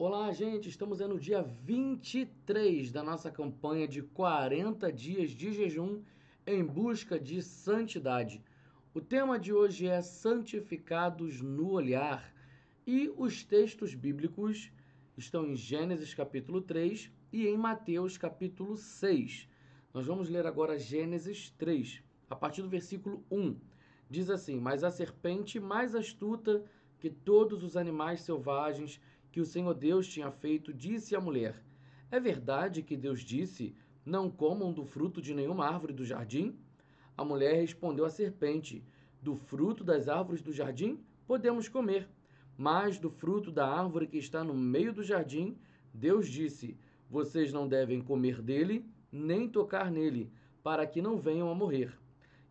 Olá, gente! Estamos no dia 23 da nossa campanha de 40 dias de jejum em busca de santidade. O tema de hoje é santificados no olhar e os textos bíblicos estão em Gênesis capítulo 3 e em Mateus capítulo 6. Nós vamos ler agora Gênesis 3, a partir do versículo 1. Diz assim: Mas a serpente mais astuta que todos os animais selvagens que o Senhor Deus tinha feito, disse à mulher: É verdade que Deus disse: Não comam do fruto de nenhuma árvore do jardim? A mulher respondeu à serpente: Do fruto das árvores do jardim podemos comer, mas do fruto da árvore que está no meio do jardim, Deus disse: Vocês não devem comer dele, nem tocar nele, para que não venham a morrer.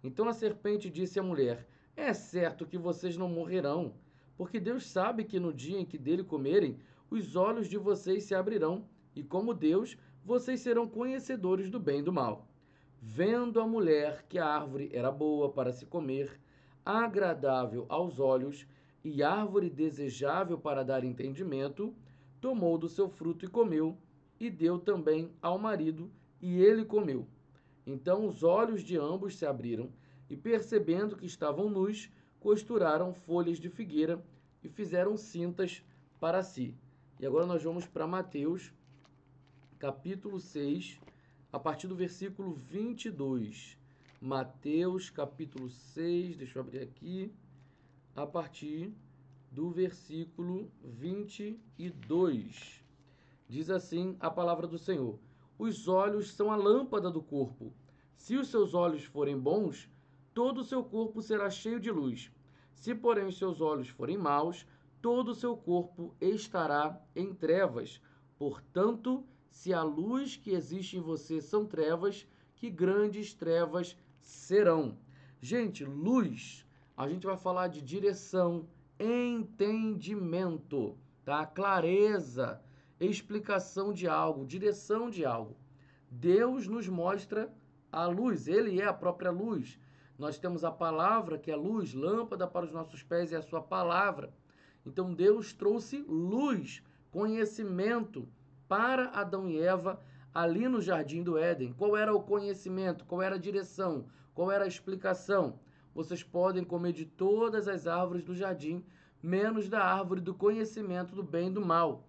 Então a serpente disse à mulher: É certo que vocês não morrerão, porque Deus sabe que no dia em que dele comerem, os olhos de vocês se abrirão, e como Deus, vocês serão conhecedores do bem e do mal. Vendo a mulher que a árvore era boa para se comer, agradável aos olhos e árvore desejável para dar entendimento, tomou do seu fruto e comeu, e deu também ao marido, e ele comeu. Então os olhos de ambos se abriram, e percebendo que estavam nus, costuraram folhas de figueira e fizeram cintas para si. E agora nós vamos para Mateus, capítulo 6, a partir do versículo 22. Mateus, capítulo 6, deixa eu abrir aqui, a partir do versículo 22. Diz assim a palavra do Senhor: Os olhos são a lâmpada do corpo. Se os seus olhos forem bons, todo o seu corpo será cheio de luz. Se, porém, os seus olhos forem maus, todo o seu corpo estará em trevas. Portanto, se a luz que existe em você são trevas, que grandes trevas serão. Gente, luz, a gente vai falar de direção, entendimento, tá? Clareza, explicação de algo, direção de algo. Deus nos mostra a luz, ele é a própria luz. Nós temos a palavra, que é luz, lâmpada para os nossos pés é a sua palavra. Então Deus trouxe luz, conhecimento para Adão e Eva ali no jardim do Éden. Qual era o conhecimento? Qual era a direção? Qual era a explicação? Vocês podem comer de todas as árvores do jardim, menos da árvore do conhecimento do bem e do mal.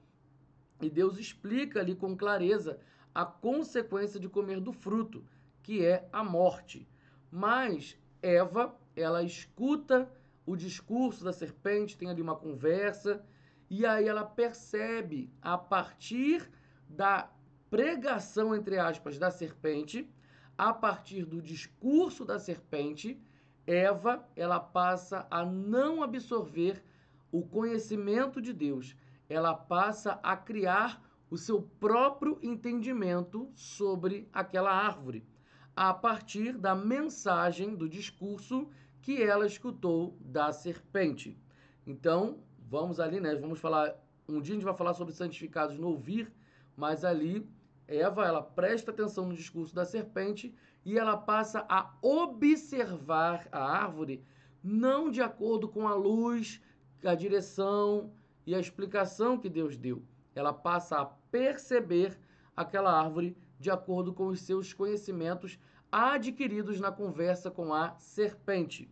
E Deus explica ali com clareza a consequência de comer do fruto, que é a morte. Mas Eva, ela escuta o discurso da serpente, tem ali uma conversa, e aí ela percebe, a partir da pregação, entre aspas, da serpente, a partir do discurso da serpente, Eva, ela passa a não absorver o conhecimento de Deus. Ela passa a criar o seu próprio entendimento sobre aquela árvore, a partir da mensagem, do discurso que ela escutou da serpente. Então, vamos ali, né? Vamos falar, um dia a gente vai falar sobre santificados no ouvir, mas ali Eva, ela presta atenção no discurso da serpente e ela passa a observar a árvore não de acordo com a luz, a direção e a explicação que Deus deu. Ela passa a perceber aquela árvore de acordo com os seus conhecimentos adquiridos na conversa com a serpente.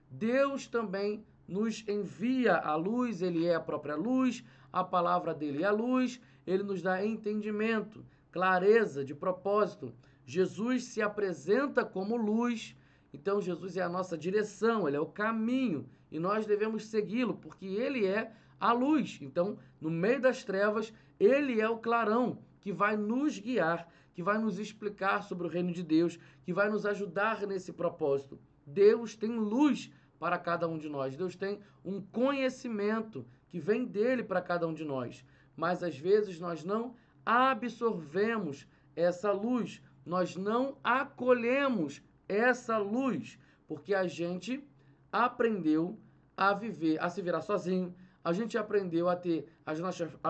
Deus também nos envia a luz, ele é a própria luz, a palavra dele é a luz, ele nos dá entendimento, clareza de propósito. Jesus se apresenta como luz, então Jesus é a nossa direção, ele é o caminho e nós devemos segui-lo porque ele é a luz. Então, no meio das trevas, ele é o clarão que vai nos guiar, que vai nos explicar sobre o reino de Deus, que vai nos ajudar nesse propósito. Deus tem luz para cada um de nós. Deus tem um conhecimento que vem dele para cada um de nós. Mas às vezes nós não absorvemos essa luz, nós não acolhemos essa luz, porque a gente aprendeu a viver, a se virar sozinho, a gente aprendeu a ter as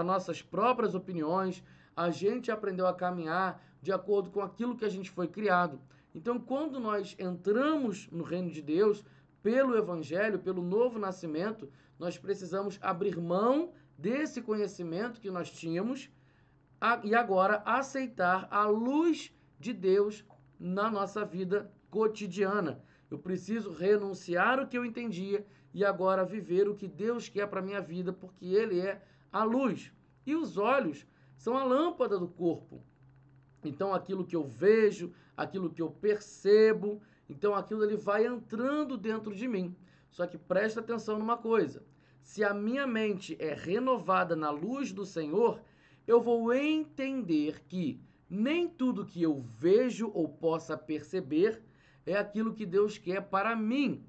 nossas próprias opiniões, a gente aprendeu a caminhar de acordo com aquilo que a gente foi criado. Então, quando nós entramos no reino de Deus, pelo Evangelho, pelo novo nascimento, nós precisamos abrir mão desse conhecimento que nós tínhamos e agora aceitar a luz de Deus na nossa vida cotidiana. Eu preciso renunciar o que eu entendia e agora viver o que Deus quer para a minha vida, porque Ele é a luz. E os olhos são a lâmpada do corpo. Então, aquilo que eu vejo, aquilo que eu percebo, então aquilo ele vai entrando dentro de mim. Só que presta atenção numa coisa. Se a minha mente é renovada na luz do Senhor, eu vou entender que nem tudo que eu vejo ou possa perceber é aquilo que Deus quer para mim.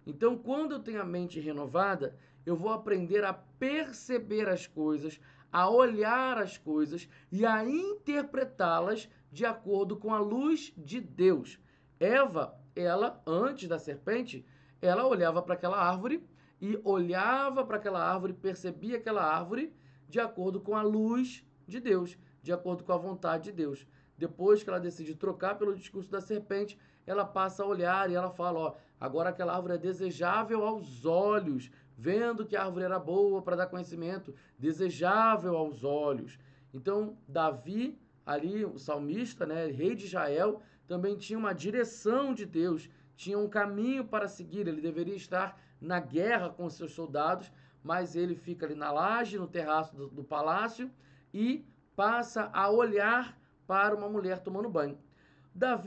Então, quando eu tenho a mente renovada, eu vou aprender a perceber as coisas, a olhar as coisas e a interpretá-las de acordo com a luz de Deus. Eva, ela, antes da serpente, ela olhava para aquela árvore e olhava para aquela árvore, percebia aquela árvore de acordo com a luz de Deus, de acordo com a vontade de Deus. Depois que ela decide trocar pelo discurso da serpente, ela passa a olhar e ela fala, ó, agora aquela árvore é desejável aos olhos, vendo que a árvore era boa para dar conhecimento, desejável aos olhos. Então, Davi, ali, o salmista, né, rei de Israel, também tinha uma direção de Deus, tinha um caminho para seguir, ele deveria estar na guerra com seus soldados, mas ele fica ali na laje, no terraço do palácio e passa a olhar para uma mulher tomando banho.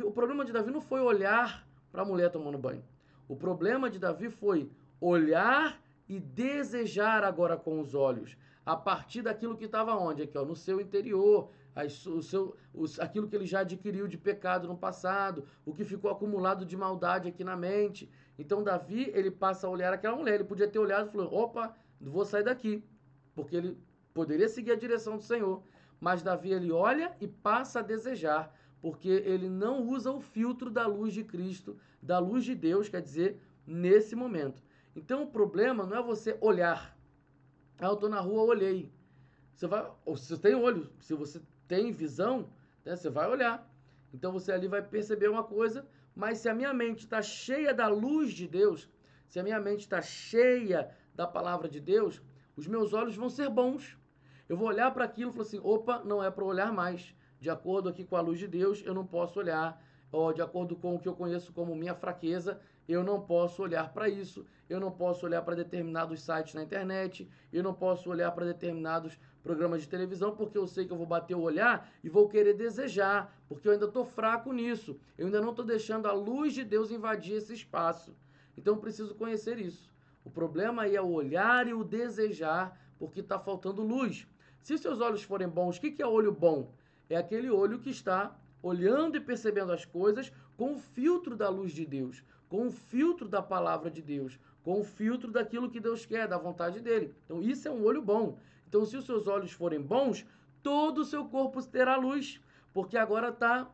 O problema de Davi não foi olhar para a mulher tomando banho. O problema de Davi foi olhar e desejar agora com os olhos, a partir daquilo que estava onde? Aqui, ó, no seu interior, aquilo que ele já adquiriu de pecado no passado, o que ficou acumulado de maldade aqui na mente. Então Davi, ele passa a olhar aquela mulher, ele podia ter olhado e falou, opa, vou sair daqui, porque ele poderia seguir a direção do Senhor. Mas Davi, ele olha e passa a desejar, porque ele não usa o filtro da luz de Cristo, da luz de Deus, quer dizer, nesse momento. Então o problema não é você olhar. Ah, eu estou na rua, olhei. Se você tem olho, se você tem visão, né, você vai olhar. Então você ali vai perceber uma coisa, mas se a minha mente está cheia da luz de Deus, se a minha mente está cheia da palavra de Deus, os meus olhos vão ser bons. Eu vou olhar para aquilo e falar assim, opa, não é para olhar mais. De acordo aqui com a luz de Deus, eu não posso olhar. Ou de acordo com o que eu conheço como minha fraqueza, eu não posso olhar para isso. Eu não posso olhar para determinados sites na internet. Eu não posso olhar para determinados programas de televisão, porque eu sei que eu vou bater o olhar e vou querer desejar, porque eu ainda estou fraco nisso. Eu ainda não estou deixando a luz de Deus invadir esse espaço. Então eu preciso conhecer isso. O problema aí é o olhar e o desejar, porque está faltando luz. Se seus olhos forem bons, o que é olho bom? É aquele olho que está olhando e percebendo as coisas com o filtro da luz de Deus, com o filtro da palavra de Deus, com o filtro daquilo que Deus quer, da vontade dele. Então isso é um olho bom. Então se os seus olhos forem bons, todo o seu corpo terá luz, porque agora está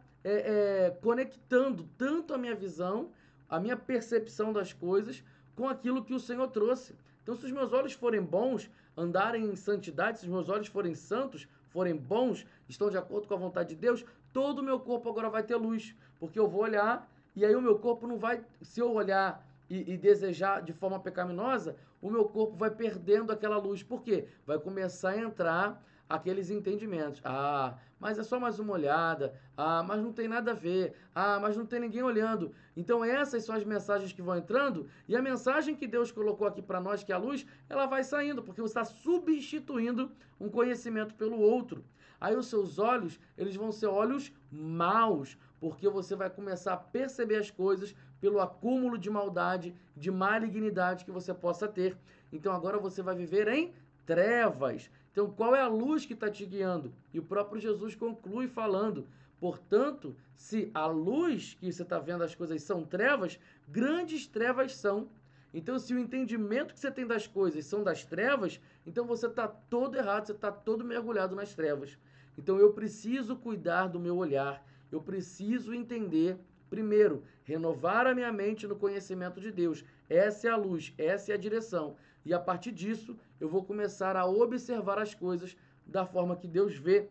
conectando tanto a minha visão, a minha percepção das coisas, com aquilo que o Senhor trouxe. Então se os meus olhos forem bons, andarem em santidade, se os meus olhos forem santos, forem bons, estão de acordo com a vontade de Deus, todo o meu corpo agora vai ter luz, porque eu vou olhar e aí o meu corpo não vai, se eu olhar e desejar de forma pecaminosa, o meu corpo vai perdendo aquela luz. Por quê? Vai começar a entrar aqueles entendimentos. Ah, mas é só mais uma olhada. Ah, mas não tem nada a ver. Ah, mas não tem ninguém olhando. Então essas são as mensagens que vão entrando e a mensagem que Deus colocou aqui para nós, que é a luz, ela vai saindo, porque você está substituindo um conhecimento pelo outro. Aí os seus olhos, eles vão ser olhos maus, porque você vai começar a perceber as coisas pelo acúmulo de maldade, de malignidade que você possa ter. Então agora você vai viver em trevas. Então qual é a luz que está te guiando? E o próprio Jesus conclui falando, portanto, se a luz que você está vendo as coisas são trevas, grandes trevas são. Então se o entendimento que você tem das coisas são das trevas, então você está todo errado, você está todo mergulhado nas trevas. Então eu preciso cuidar do meu olhar, eu preciso entender, primeiro, renovar a minha mente no conhecimento de Deus. Essa é a luz, essa é a direção. E a partir disso, eu vou começar a observar as coisas da forma que Deus vê.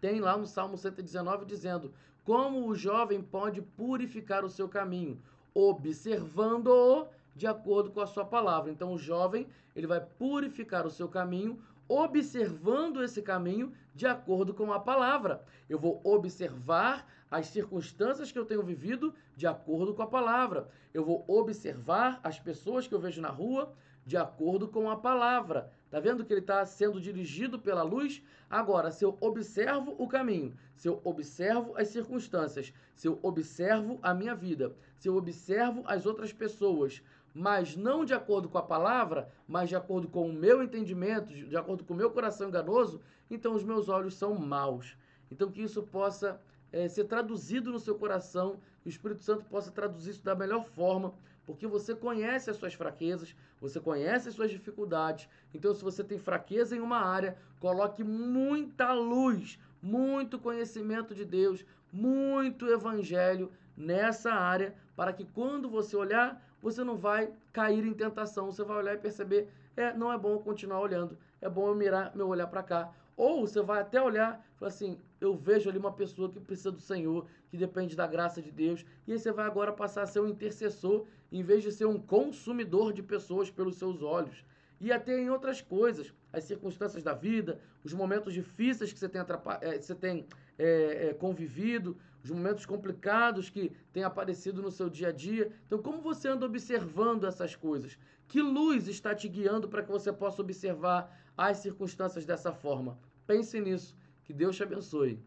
Tem lá no Salmo 119 dizendo, como o jovem pode purificar o seu caminho? Observando-o de acordo com a sua palavra. Então o jovem, ele vai purificar o seu caminho, observando esse caminho de acordo com a palavra. Eu vou observar as circunstâncias que eu tenho vivido de acordo com a palavra. Eu vou observar as pessoas que eu vejo na rua de acordo com a palavra. Tá vendo que ele está sendo dirigido pela luz? Agora, se eu observo o caminho, se eu observo as circunstâncias, se eu observo a minha vida, se eu observo as outras pessoas, mas não de acordo com a palavra, mas de acordo com o meu entendimento, de acordo com o meu coração enganoso, então os meus olhos são maus. Então que isso possa ser traduzido no seu coração, que o Espírito Santo possa traduzir isso da melhor forma, porque você conhece as suas fraquezas, você conhece as suas dificuldades. Então, se você tem fraqueza em uma área, coloque muita luz, muito conhecimento de Deus, muito evangelho nessa área, para que quando você olhar, você não vai cair em tentação. Você vai olhar e perceber, não é bom eu continuar olhando, é bom eu mirar meu olhar para cá. Ou você vai até olhar e falar assim, eu vejo ali uma pessoa que precisa do Senhor, que depende da graça de Deus, e aí você vai agora passar a ser um intercessor, em vez de ser um consumidor de pessoas pelos seus olhos. E até em outras coisas, as circunstâncias da vida, os momentos difíceis que você tem convivido, os momentos complicados que têm aparecido no seu dia a dia. Então, como você anda observando essas coisas? Que luz está te guiando para que você possa observar as circunstâncias dessa forma? Pense nisso. Que Deus te abençoe.